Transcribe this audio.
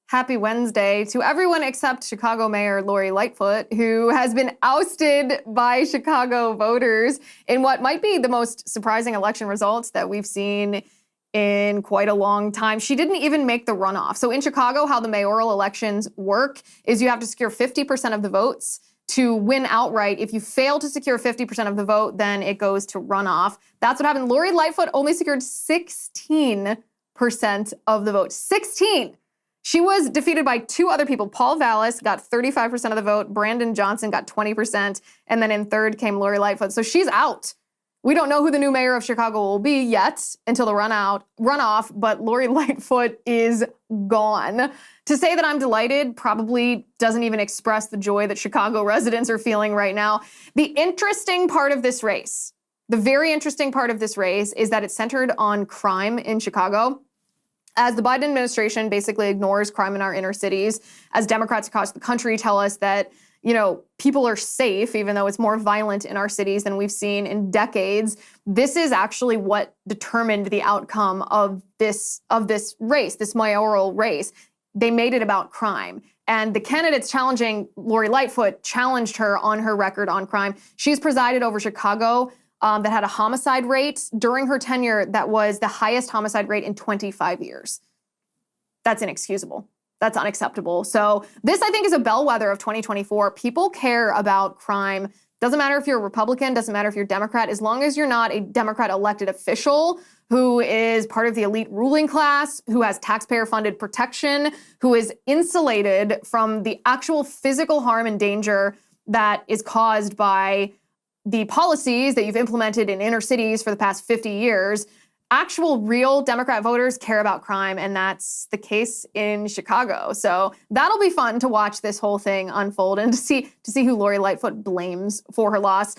Happy Wednesday to everyone except Chicago Mayor Lori Lightfoot, who has been ousted by Chicago voters in what might be the most surprising election results that we've seen in quite a long time. She didn't even make the runoff. So in Chicago, how the mayoral elections work is you have to secure 50% of the votes to win outright. If you fail to secure 50% of the vote, then it goes to runoff. That's what happened. Lori Lightfoot only secured 16% of the vote. 16! She was defeated by two other people. Paul Vallis got 35% of the vote. Brandon Johnson got 20%. And then in third came Lori Lightfoot. So she's out. We don't know who the new mayor of Chicago will be yet until the runoff, but Lori Lightfoot is gone. To say that I'm delighted probably doesn't even express the joy that Chicago residents are feeling right now. The interesting part of this race, the very interesting part of this race is that it's centered on crime in Chicago. As the Biden administration basically ignores crime in our inner cities, as Democrats across the country tell us that, people are safe, even though it's more violent in our cities than we've seen in decades. This is actually what determined the outcome of this race, this mayoral race. They made it about crime. And the candidates challenging Lori Lightfoot challenged her on her record on crime. She's presided over Chicago that had a homicide rate during her tenure that was the highest homicide rate in 25 years. That's inexcusable. That's unacceptable. So this, I think, is a bellwether of 2024. People care about crime. Doesn't matter if you're a Republican, doesn't matter if you're a Democrat, as long as you're not a Democrat elected official who is part of the elite ruling class, who has taxpayer-funded protection, who is insulated from the actual physical harm and danger that is caused by the policies that you've implemented in inner cities for the past 50 years. Actual real Democrat voters care about crime, and that's the case in Chicago. So that'll be fun to watch this whole thing unfold and to see who Lori Lightfoot blames for her loss.